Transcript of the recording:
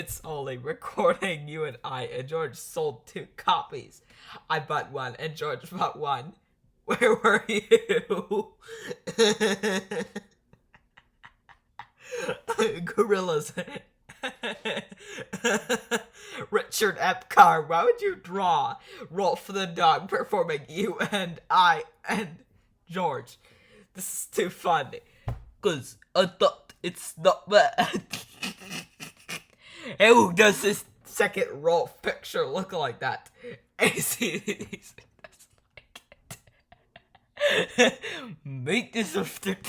It's only recording you and I, and George sold 2 copies. I bought one and George bought one. Where were you? Gorillas. Richard Epcar, why would you draw Rowlf the dog performing you and I and George? This is too funny. Cause I thought it's not bad. How does this second Rowlf picture look like that? Make this a fun.